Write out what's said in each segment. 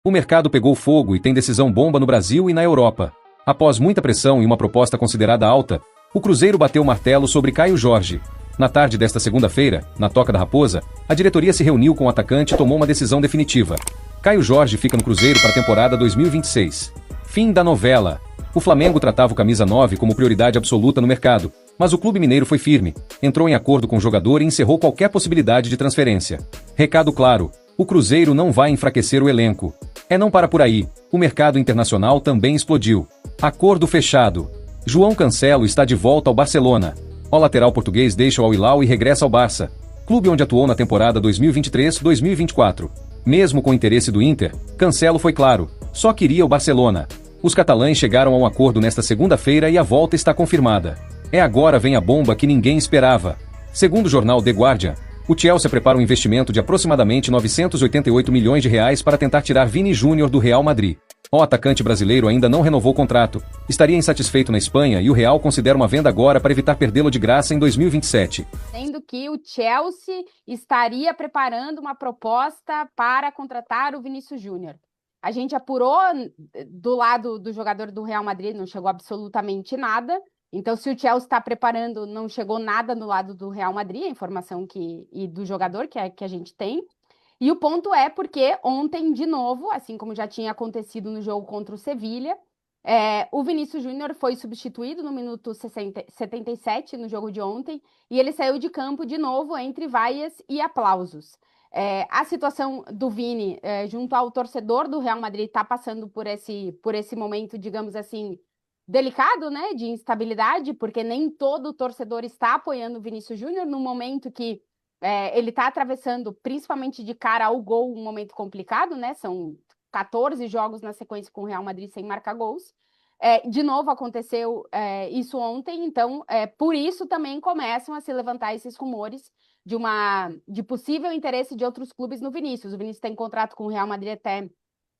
O mercado pegou fogo e tem decisão bomba no Brasil e na Europa. Após muita pressão e uma proposta considerada alta, o Cruzeiro bateu o martelo sobre Caio Jorge. Na tarde desta segunda-feira, na Toca da Raposa, a diretoria se reuniu com o atacante e tomou uma decisão definitiva. Caio Jorge fica no Cruzeiro para a temporada 2026. Fim da novela. O Flamengo tratava o camisa 9 como prioridade absoluta no mercado, mas o clube mineiro foi firme, entrou em acordo com o jogador e encerrou qualquer possibilidade de transferência. Recado claro: o Cruzeiro não vai enfraquecer o elenco. É não para por aí, o mercado internacional também explodiu. Acordo fechado. João Cancelo está de volta ao Barcelona. O lateral português deixa o Al Hilal e regressa ao Barça, clube onde atuou na temporada 2023-2024. Mesmo com o interesse do Inter, Cancelo foi claro, só queria o Barcelona. Os catalães chegaram a um acordo nesta segunda-feira e a volta está confirmada. Agora vem a bomba que ninguém esperava. Segundo o jornal The Guardian, o Chelsea prepara um investimento de aproximadamente 988 milhões de reais para tentar tirar Vini Júnior do Real Madrid. O atacante brasileiro ainda não renovou o contrato, estaria insatisfeito na Espanha e o Real considera uma venda agora para evitar perdê-lo de graça em 2027. Sendo que o Chelsea estaria preparando uma proposta para contratar o Vinícius Júnior. A gente apurou do lado do jogador do Real Madrid, não chegou absolutamente nada. Então, se o Chelsea está preparando, não chegou nada no lado do Real Madrid, a informação e do jogador que a gente tem. E o ponto é porque ontem, de novo, assim como já tinha acontecido no jogo contra o Sevilha, o Vinícius Júnior foi substituído no minuto 77, no jogo de ontem, e ele saiu de campo de novo entre vaias e aplausos. A situação do Vini, junto ao torcedor do Real Madrid, está passando por esse momento, digamos assim, delicado, né, de instabilidade, porque nem todo torcedor está apoiando o Vinícius Júnior no momento que ele está atravessando, principalmente de cara ao gol, um momento complicado, né? São 14 jogos na sequência com o Real Madrid sem marcar gols. De novo aconteceu isso ontem, então por isso também começam a se levantar esses rumores de possível interesse de outros clubes no Vinícius. O Vinícius tem contrato com o Real Madrid até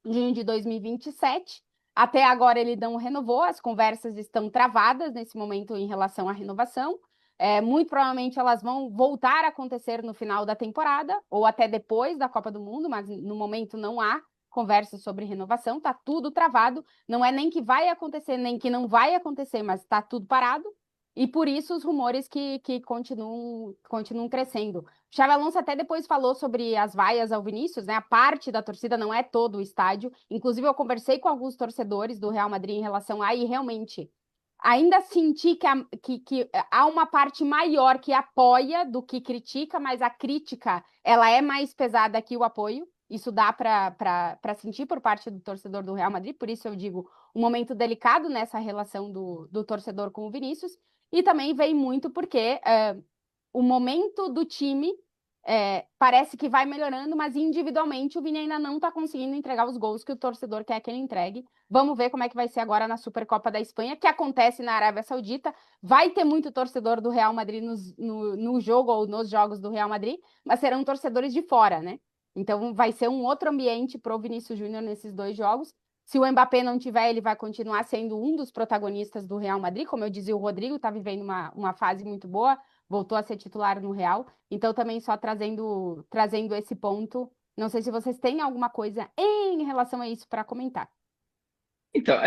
junho de 2027. Até agora ele não renovou, as conversas estão travadas nesse momento em relação à renovação. Muito provavelmente elas vão voltar a acontecer no final da temporada ou até depois da Copa do Mundo, mas no momento não há conversa sobre renovação, está tudo travado, não é nem que vai acontecer, nem que não vai acontecer, mas está tudo parado, e por isso os rumores que continuam crescendo. O Xabi Alonso até depois falou sobre as vaias ao Vinícius, né? A parte da torcida não é todo o estádio, inclusive eu conversei com alguns torcedores do Real Madrid em relação a, e realmente ainda senti que há uma parte maior que apoia do que critica, mas a crítica ela é mais pesada que o apoio. Isso dá para sentir por parte do torcedor do Real Madrid, por isso eu digo um momento delicado nessa relação do torcedor com o Vinícius, e também vem muito porque o momento do time parece que vai melhorando, mas individualmente o Vini ainda não está conseguindo entregar os gols que o torcedor quer que ele entregue. Vamos ver como é que vai ser agora na Supercopa da Espanha, que acontece na Arábia Saudita. Vai ter muito torcedor do Real Madrid no jogo ou nos jogos do Real Madrid, mas serão torcedores de fora, né? Então vai ser um outro ambiente para o Vinícius Júnior nesses dois jogos. Se o Mbappé não tiver, ele vai continuar sendo um dos protagonistas do Real Madrid. Como eu dizia, o Rodrigo está vivendo uma fase muito boa, voltou a ser titular no Real. Então, também só trazendo esse ponto. Não sei se vocês têm alguma coisa em relação a isso para comentar. Então,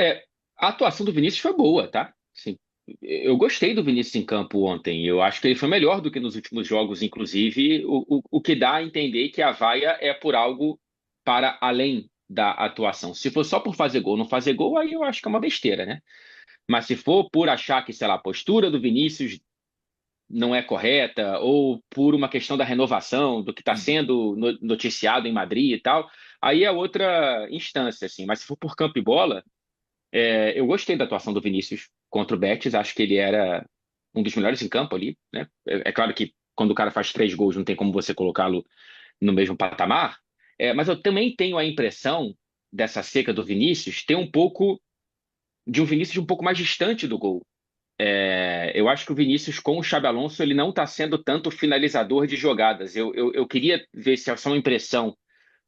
a atuação do Vinícius foi boa, tá? Assim, eu gostei do Vinícius em campo ontem. Eu acho que ele foi melhor do que nos últimos jogos, inclusive, o que dá a entender que a vaia é por algo para além da atuação. Se for só por fazer gol, não fazer gol, aí eu acho que é uma besteira, né? Mas se for por achar que, sei lá, a postura do Vinícius não é correta, ou por uma questão da renovação, do que está sendo noticiado em Madrid e tal, aí é outra instância, assim. Mas se for por campo e bola, eu gostei da atuação do Vinícius contra o Betis, acho que ele era um dos melhores em campo ali, né? É claro que quando o cara faz 3 gols não tem como você colocá-lo no mesmo patamar, mas eu também tenho a impressão dessa seca do Vinícius ter um pouco de um Vinícius um pouco mais distante do gol. Eu acho que o Vinícius, com o Xabi Alonso, ele não está sendo tanto finalizador de jogadas. Eu queria ver se é só uma impressão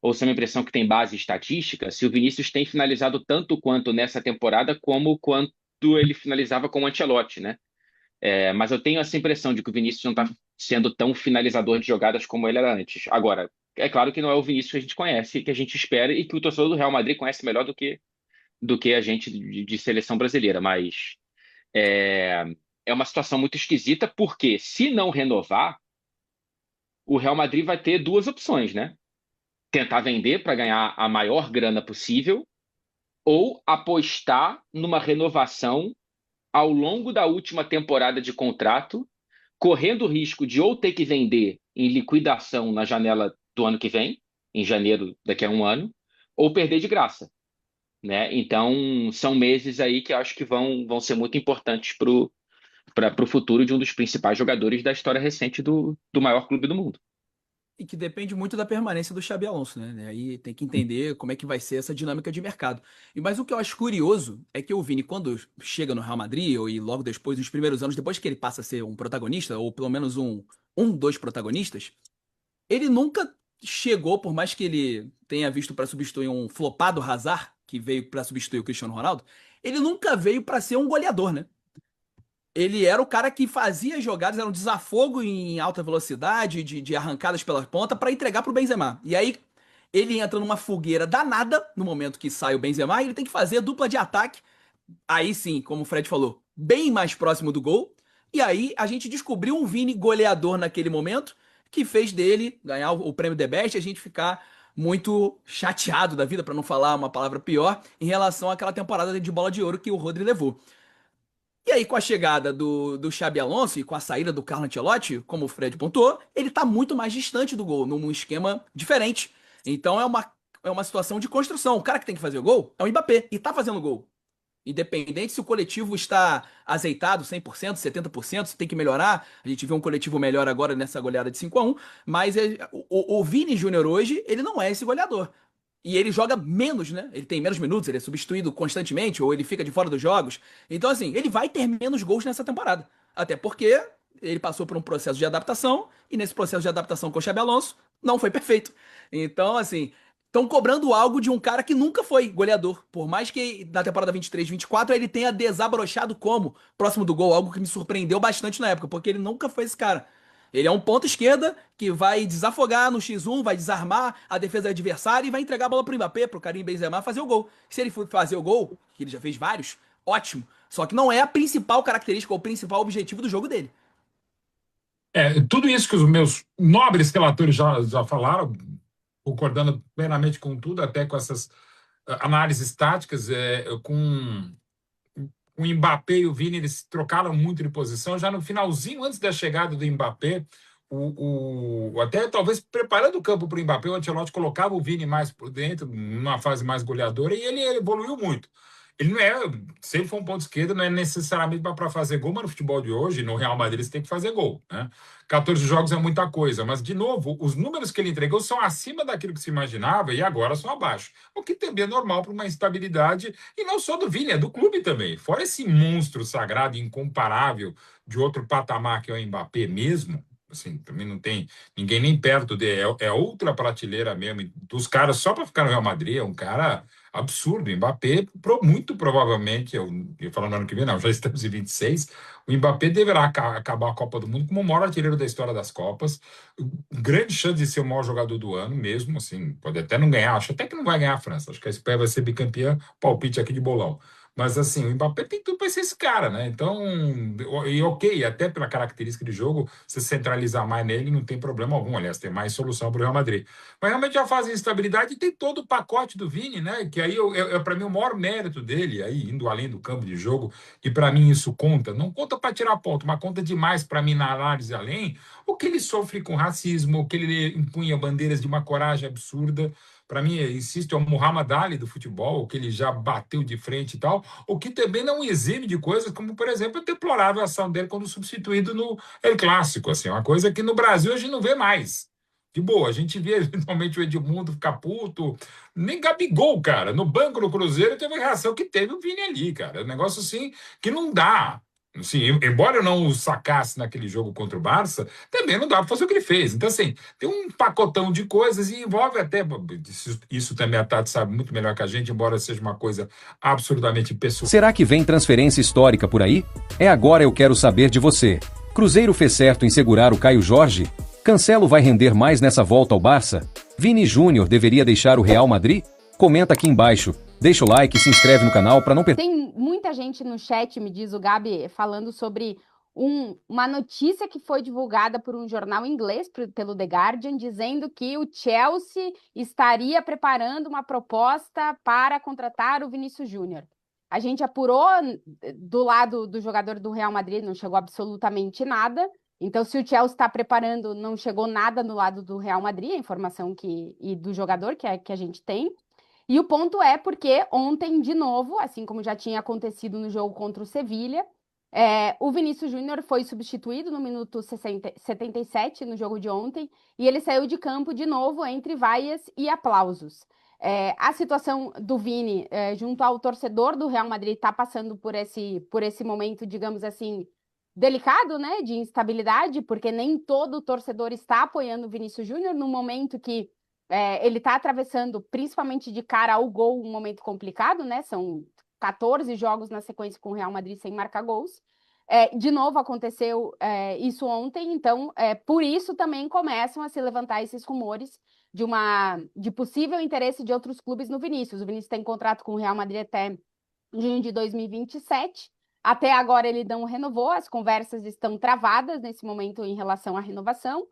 ou se é uma impressão que tem base estatística, se o Vinícius tem finalizado tanto quanto nessa temporada, como quanto ele finalizava com o Ancelotti, né? Mas eu tenho essa impressão de que o Vinícius não está sendo tão finalizador de jogadas como ele era antes. Agora, é claro que não é o Vinícius que a gente conhece, que a gente espera e que o torcedor do Real Madrid conhece melhor do que a gente de seleção brasileira. Mas é, é uma situação muito esquisita, porque se não renovar, o Real Madrid vai ter duas opções, né? Tentar vender para ganhar a maior grana possível ou apostar numa renovação ao longo da última temporada de contrato, correndo o risco de ou ter que vender em liquidação na janela do ano que vem, em janeiro daqui a um ano, ou perder de graça, né? Então, são meses aí que eu acho que vão ser muito importantes para o futuro de um dos principais jogadores da história recente do maior clube do mundo. E que depende muito da permanência do Xabi Alonso, né? Aí tem que entender como é que vai ser essa dinâmica de mercado. Mas o que eu acho curioso é que o Vini, quando chega no Real Madrid, e logo depois, nos primeiros anos, depois que ele passa a ser um protagonista, ou pelo menos dos protagonistas, ele nunca chegou, por mais que ele tenha visto para substituir um flopado Hazard, que veio para substituir o Cristiano Ronaldo, ele nunca veio para ser um goleador, né? Ele era o cara que fazia jogadas, era um desafogo em alta velocidade, de arrancadas pela ponta, para entregar pro Benzema. E aí, ele entra numa fogueira danada, no momento que sai o Benzema, e ele tem que fazer dupla de ataque. Aí sim, como o Fred falou, bem mais próximo do gol. E aí, a gente descobriu um Vini goleador naquele momento, que fez dele ganhar o prêmio The Best e a gente ficar muito chateado da vida, para não falar uma palavra pior, em relação àquela temporada de bola de ouro que o Rodri levou. E aí, com a chegada do Xabi Alonso e com a saída do Carlo Ancelotti, como o Fred pontuou, ele tá muito mais distante do gol, num esquema diferente. Então é uma situação de construção. O cara que tem que fazer o gol é o Mbappé, e tá fazendo gol. Independente se o coletivo está azeitado 100%, 70%, se tem que melhorar. A gente vê um coletivo melhor agora nessa goleada de 5-1, mas o Vini Júnior hoje, ele não é esse goleador. E ele joga menos, né? Ele tem menos minutos, ele é substituído constantemente, ou ele fica de fora dos jogos. Então, assim, ele vai ter menos gols nessa temporada. Até porque ele passou por um processo de adaptação, e nesse processo de adaptação com o Xabi Alonso, não foi perfeito. Então, assim, estão cobrando algo de um cara que nunca foi goleador. Por mais que na temporada 23-24 ele tenha desabrochado como próximo do gol, algo que me surpreendeu bastante na época, porque ele nunca foi esse cara. Ele é um ponta esquerda que vai desafogar no X1, vai desarmar a defesa adversária e vai entregar a bola pro Mbappé, pro Karim Benzema fazer o gol. Se ele for fazer o gol, que ele já fez vários, ótimo. Só que não é a principal característica ou o principal objetivo do jogo dele. Tudo isso que os meus nobres relatores já falaram, concordando plenamente com tudo, até com essas análises táticas, com o Mbappé e o Vini, eles trocaram muito de posição. Já no finalzinho, antes da chegada do Mbappé, até talvez preparando o campo para o Mbappé, o Ancelotti colocava o Vini mais por dentro, numa fase mais goleadora, e ele evoluiu muito. Ele não é, se ele for um ponto esquerdo, não é necessariamente para fazer gol, mas no futebol de hoje, no Real Madrid, você tem que fazer gol, né? 14 jogos é muita coisa, mas, de novo, os números que ele entregou são acima daquilo que se imaginava e agora são abaixo. O que também é normal para uma instabilidade, e não só do Vini, é do clube também. Fora esse monstro sagrado, incomparável, de outro patamar que é o Mbappé mesmo, assim, também não tem ninguém nem perto dele, é outra prateleira mesmo, dos caras só para ficar no Real Madrid, é um cara absurdo. O Mbappé, muito provavelmente, eu falando no ano que vem, não, já estamos em 26, o Mbappé deverá acabar a Copa do Mundo como o maior artilheiro da história das Copas, grande chance de ser o maior jogador do ano mesmo, assim, pode até não ganhar, acho até que não vai ganhar a França, acho que a Espanha vai ser bicampeã, palpite aqui de bolão. Mas, assim, o Mbappé tem tudo para ser esse cara, né? Então, e ok, até pela característica de jogo, se centralizar mais nele não tem problema algum. Aliás, tem mais solução para o Real Madrid. Mas realmente a fase de instabilidade tem todo o pacote do Vini, né? Que aí para mim o maior mérito dele, aí indo além do campo de jogo, e para mim isso conta. Não conta para tirar ponto, mas conta demais para mim na análise além. O que ele sofre com racismo, o que ele empunha bandeiras de uma coragem absurda. Para mim, insisto, é o Muhammad Ali do futebol, o que ele já bateu de frente e tal, o que também não exime de coisas como, por exemplo, a deplorável ação dele quando substituído no El Clássico, assim, uma coisa que no Brasil a gente não vê mais. De boa, a gente vê eventualmente o Edmundo ficar puto, nem Gabigol, cara, no banco do Cruzeiro teve a reação que teve o Vini ali, cara, é um negócio assim que não dá. Assim, embora eu não o sacasse naquele jogo contra o Barça, também não dá para fazer o que ele fez. Então, assim, tem um pacotão de coisas e envolve até, isso também a Tati sabe muito melhor que a gente, embora seja uma coisa absolutamente pessoal. Será que vem transferência histórica por aí? É agora eu quero saber de você. Cruzeiro fez certo em segurar o Caio Jorge? Cancelo vai render mais nessa volta ao Barça? Vini Júnior deveria deixar o Real Madrid? Comenta aqui embaixo, deixa o like e se inscreve no canal para não perder. Tem muita gente no chat, me diz o Gabi, falando sobre uma notícia que foi divulgada por um jornal inglês, pelo The Guardian, dizendo que o Chelsea estaria preparando uma proposta para contratar o Vinícius Júnior. A gente apurou do lado do jogador do Real Madrid, não chegou absolutamente nada. Então, se o Chelsea está preparando, não chegou nada no lado do Real Madrid, a informação e do jogador que a gente tem. E o ponto é porque ontem, de novo, assim como já tinha acontecido no jogo contra o Sevilha, o Vinícius Júnior foi substituído no minuto 77 no jogo de ontem e ele saiu de campo de novo entre vaias e aplausos. A situação do Vini junto ao torcedor do Real Madrid está passando por esse momento, digamos assim, delicado, né, de instabilidade, porque nem todo torcedor está apoiando o Vinícius Júnior no momento que ele está atravessando, principalmente de cara ao gol, um momento complicado, né? São 14 jogos na sequência com o Real Madrid sem marcar gols. De novo aconteceu isso ontem, então por isso também começam a se levantar esses rumores de possível interesse de outros clubes no Vinícius. O Vinícius tem contrato com o Real Madrid até junho de 2027. Até agora ele não renovou, as conversas estão travadas nesse momento em relação à renovação.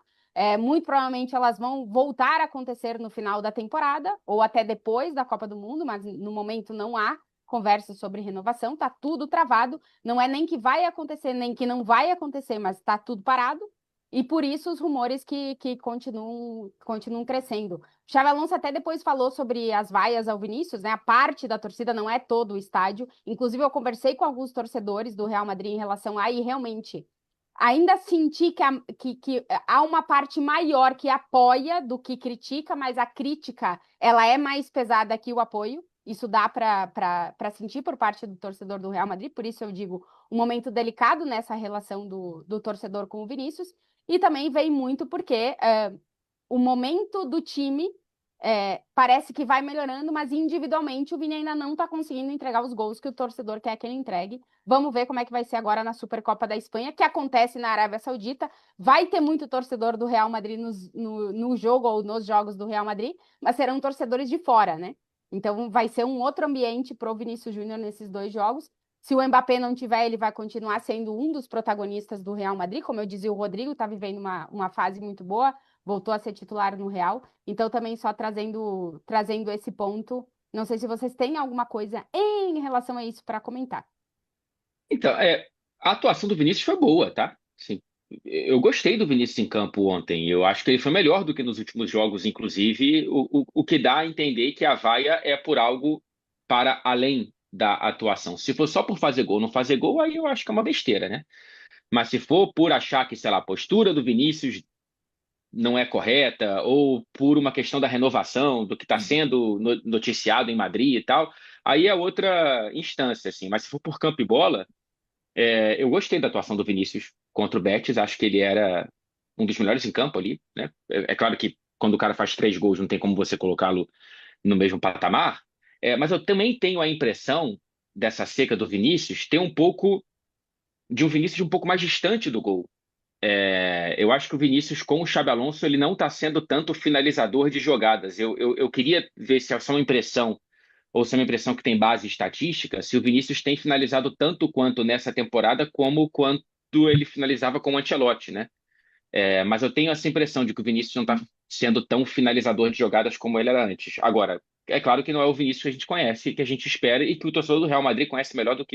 Muito provavelmente elas vão voltar a acontecer no final da temporada ou até depois da Copa do Mundo, mas no momento não há conversa sobre renovação, está tudo travado, não é nem que vai acontecer, nem que não vai acontecer, mas está tudo parado, e por isso os rumores que continuam crescendo. O Xabi Alonso até depois falou sobre as vaias ao Vinícius, né? A parte da torcida não é todo o estádio, inclusive eu conversei com alguns torcedores do Real Madrid em relação a, e realmente ainda senti que há uma parte maior que apoia do que critica, mas a crítica ela é mais pesada que o apoio. Isso dá para sentir por parte do torcedor do Real Madrid, por isso eu digo um momento delicado nessa relação do torcedor com o Vinícius, e também vem muito porque o momento do time parece que vai melhorando, mas individualmente o Vini ainda não está conseguindo entregar os gols que o torcedor quer que ele entregue. Vamos ver como é que vai ser agora na Supercopa da Espanha, que acontece na Arábia Saudita. Vai ter muito torcedor do Real Madrid no jogo ou nos jogos do Real Madrid, mas serão torcedores de fora, né? Então vai ser um outro ambiente para o Vinícius Júnior nesses dois jogos. Se o Mbappé não tiver, ele vai continuar sendo um dos protagonistas do Real Madrid. Como eu dizia, o Rodrigo está vivendo uma fase muito boa, voltou a ser titular no Real. Então também só trazendo esse ponto. Não sei se vocês têm alguma coisa em relação a isso para comentar. Então, a atuação do Vinícius foi boa, tá? Sim. Eu gostei do Vinícius em campo ontem. Eu acho que ele foi melhor do que nos últimos jogos, inclusive, o que dá a entender que a vaia é por algo para além da atuação. Se for só por fazer gol, não fazer gol, aí eu acho que é uma besteira, né? Mas se for por achar que, sei lá, a postura do Vinícius não é correta, ou por uma questão da renovação, do que está sendo noticiado em Madrid e tal, aí é outra instância, assim. Mas se for por campo e bola, eu gostei da atuação do Vinícius contra o Betis, acho que ele era um dos melhores em campo ali, né? É claro que quando o cara faz 3 gols não tem como você colocá-lo no mesmo patamar, mas eu também tenho a impressão dessa seca do Vinícius ter um pouco de um Vinícius um pouco mais distante do gol. Eu acho que o Vinícius com o Xabi Alonso ele não está sendo tanto finalizador de jogadas. Eu queria ver se é só uma impressão ou se é uma impressão que tem base estatística, se o Vinícius tem finalizado tanto quanto nessa temporada como quanto ele finalizava com o Ancelotti, né? Mas eu tenho essa impressão de que o Vinícius não está sendo tão finalizador de jogadas como ele era antes. Agora, é claro que não é o Vinícius que a gente conhece, que a gente espera e que o torcedor do Real Madrid conhece melhor do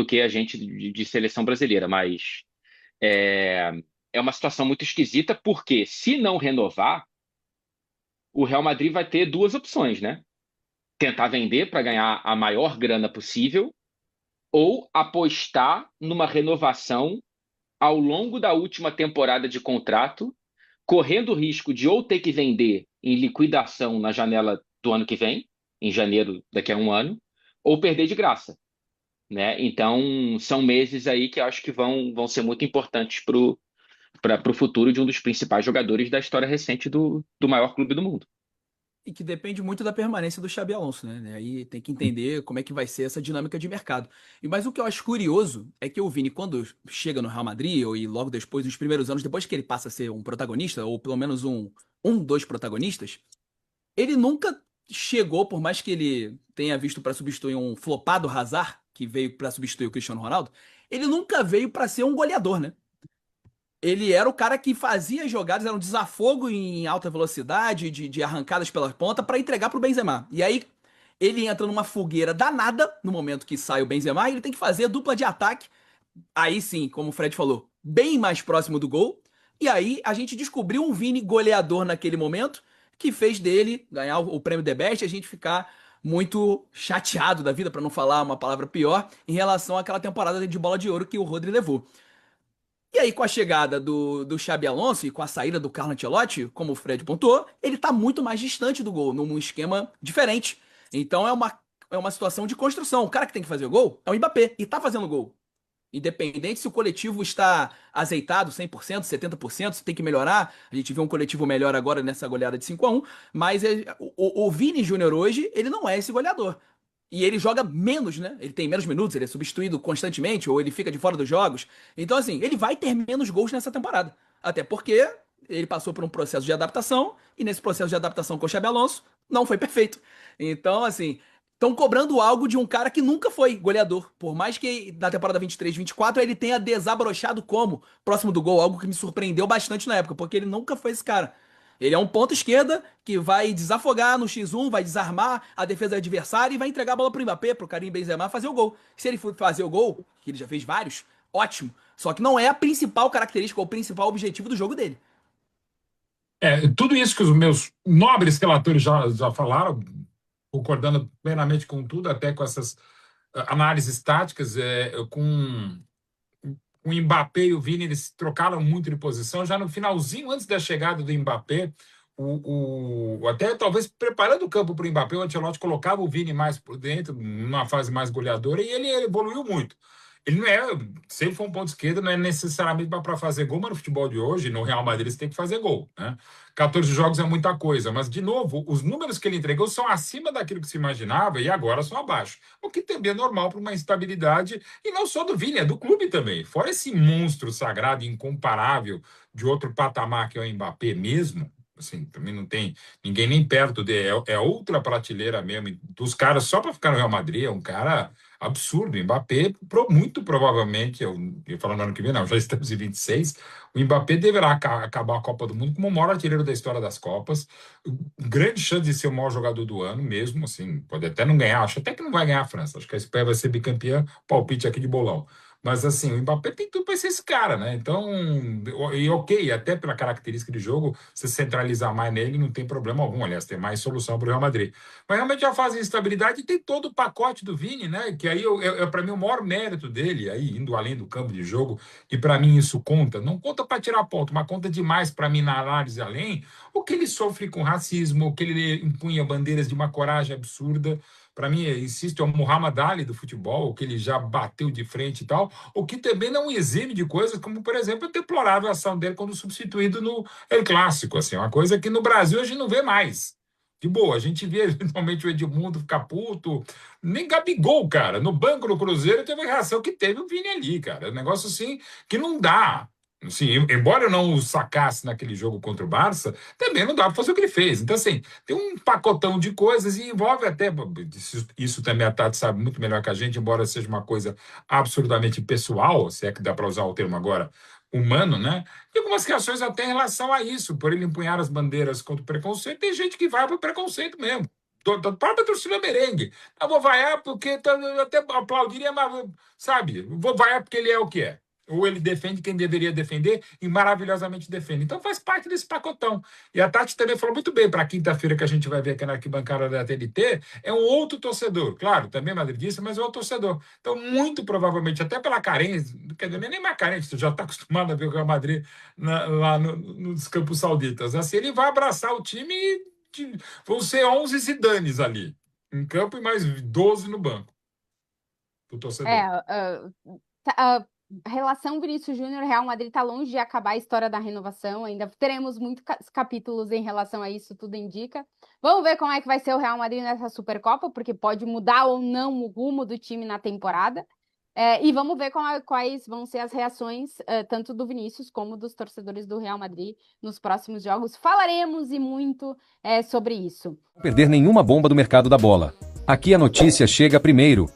que a gente de seleção brasileira, mas é uma situação muito esquisita, porque se não renovar, o Real Madrid vai ter 2 opções, né? Tentar vender para ganhar a maior grana possível ou apostar numa renovação ao longo da última temporada de contrato, correndo o risco de ou ter que vender em liquidação na janela do ano que vem, em janeiro daqui a um ano, ou perder de graça, né? Então, são meses aí que eu acho que vão ser muito importantes para o futuro de um dos principais jogadores da história recente do maior clube do mundo. E que depende muito da permanência do Xabi Alonso, né? Aí tem que entender como é que vai ser essa dinâmica de mercado. Mas o que eu acho curioso é que o Vini, quando chega no Real Madrid, ou e logo depois, nos primeiros anos, depois que ele passa a ser um protagonista, ou pelo menos um dois protagonistas, ele nunca chegou, por mais que ele tenha visto para substituir um flopado Hazard, que veio para substituir o Cristiano Ronaldo, ele nunca veio para ser um goleador, né? Ele era o cara que fazia jogadas, era um desafogo em alta velocidade, de arrancadas pela ponta, para entregar pro Benzema. E aí ele entra numa fogueira danada no momento que sai o Benzema, e ele tem que fazer dupla de ataque. Aí sim, como o Fred falou, bem mais próximo do gol. E aí a gente descobriu um Vini goleador naquele momento, que fez dele ganhar o prêmio The Best e a gente ficar muito chateado da vida, para não falar uma palavra pior, em relação àquela temporada de bola de ouro que o Rodri levou. E aí, com a chegada do Xabi Alonso e com a saída do Carlo Ancelotti, como o Fred pontuou, ele tá muito mais distante do gol, num esquema diferente. Então é uma situação de construção. O cara que tem que fazer o gol é o Mbappé, e tá fazendo gol. Independente se o coletivo está azeitado 100%, 70%, se tem que melhorar. A gente vê um coletivo melhor agora nessa goleada de 5-1, mas o Vini Júnior hoje, ele não é esse goleador. E ele joga menos, né? Ele tem menos minutos, ele é substituído constantemente, ou ele fica de fora dos jogos. Então, assim, ele vai ter menos gols nessa temporada. Até porque ele passou por um processo de adaptação, e nesse processo de adaptação com o Xabi Alonso, não foi perfeito. Então, assim, estão cobrando algo de um cara que nunca foi goleador. Por mais que na temporada 23, 24 ele tenha desabrochado como próximo do gol, algo que me surpreendeu bastante na época, porque ele nunca foi esse cara. Ele é um ponta esquerda que vai desafogar no X1, vai desarmar a defesa adversária e vai entregar a bola pro Mbappé, pro Karim Benzema fazer o gol. Se ele for fazer o gol, que ele já fez vários, ótimo. Só que não é a principal característica ou o principal objetivo do jogo dele. Tudo isso que os meus nobres relatores já falaram, concordando plenamente com tudo, até com essas análises táticas, com o Mbappé e o Vini, eles trocaram muito de posição. Já no finalzinho, antes da chegada do Mbappé, até talvez preparando o campo para o Mbappé, o Ancelotti colocava o Vini mais por dentro, numa fase mais goleadora, e ele evoluiu muito. Ele não é, se ele for um ponto esquerdo, não é necessariamente para fazer gol, mas no futebol de hoje, no Real Madrid, você tem que fazer gol, né? 14 jogos é muita coisa, mas, de novo, os números que ele entregou são acima daquilo que se imaginava e agora são abaixo. O que também é normal para uma instabilidade, e não só do Vini, é do clube também. Fora esse monstro sagrado, incomparável, de outro patamar que é o Mbappé mesmo, assim, também não tem ninguém nem perto dele, é outra prateleira mesmo, dos caras só para ficar no Real Madrid, é um cara absurdo. O Mbappé, muito provavelmente, eu falando no ano que vem, não, já estamos em 26, o Mbappé deverá acabar a Copa do Mundo como o maior artilheiro da história das Copas, grande chance de ser o maior jogador do ano mesmo, assim, pode até não ganhar, acho até que não vai ganhar a França, acho que a Espanha vai ser bicampeã, palpite aqui de bolão. Mas, assim, o Mbappé tem tudo para ser esse cara, né? Então, e ok, até pela característica de jogo, se centralizar mais nele não tem problema algum. Aliás, tem mais solução para o Real Madrid. Mas realmente a fase de instabilidade tem todo o pacote do Vini, né? Que aí para mim o maior mérito dele, aí indo além do campo de jogo, e para mim isso conta, não conta para tirar ponto, mas conta demais para mim na análise além, o que ele sofre com racismo, o que ele empunha bandeiras de uma coragem absurda. Para mim, insisto, é o Muhammad Ali do futebol, o que ele já bateu de frente e tal, o que também não exime de coisas como, por exemplo, a deplorável ação dele quando substituído no El Clássico, assim, uma coisa que no Brasil a gente não vê mais. De boa, a gente vê eventualmente o Edmundo ficar puto, nem Gabigol, cara, no banco do Cruzeiro teve a reação que teve o Vini ali, cara, é um negócio assim que não dá. Assim, embora eu não o sacasse naquele jogo contra o Barça, também não dá para fazer o que ele fez. Então, assim, tem um pacotão de coisas e envolve até. Isso também a Tati sabe muito melhor que a gente, embora seja uma coisa absurdamente pessoal, se é que dá para usar o termo agora, humano, né? E algumas reações até em relação a isso, por ele empunhar as bandeiras contra o preconceito, tem gente que vai para o preconceito mesmo. Da própria torcida merengue. Eu vou vaiar porque eu até aplaudiria, mas, sabe, vou vaiar porque ele é o que é. Ou ele defende quem deveria defender e maravilhosamente defende. Então faz parte desse pacotão. E a Tati também falou muito bem para quinta-feira que a gente vai ver aqui na arquibancada da TNT, é um outro torcedor. Claro, também madridista, mas é outro torcedor. Então, muito provavelmente, até pela carência, quer dizer, nem mais carente, tu já está acostumado a ver o Real Madrid lá nos Campos Sauditas. Assim, ele vai abraçar o time e vão ser 11 Zidanes ali em campo e mais 12 no banco do torcedor. A relação Vinícius Júnior e Real Madrid está longe de acabar a história da renovação. Ainda teremos muitos capítulos em relação a isso, tudo indica. Vamos ver como é que vai ser o Real Madrid nessa Supercopa, porque pode mudar ou não o rumo do time na temporada. E vamos ver quais vão ser as reações, tanto do Vinícius como dos torcedores do Real Madrid nos próximos jogos. Falaremos e muito sobre isso. Não perder nenhuma bomba do mercado da bola. Aqui a notícia chega primeiro.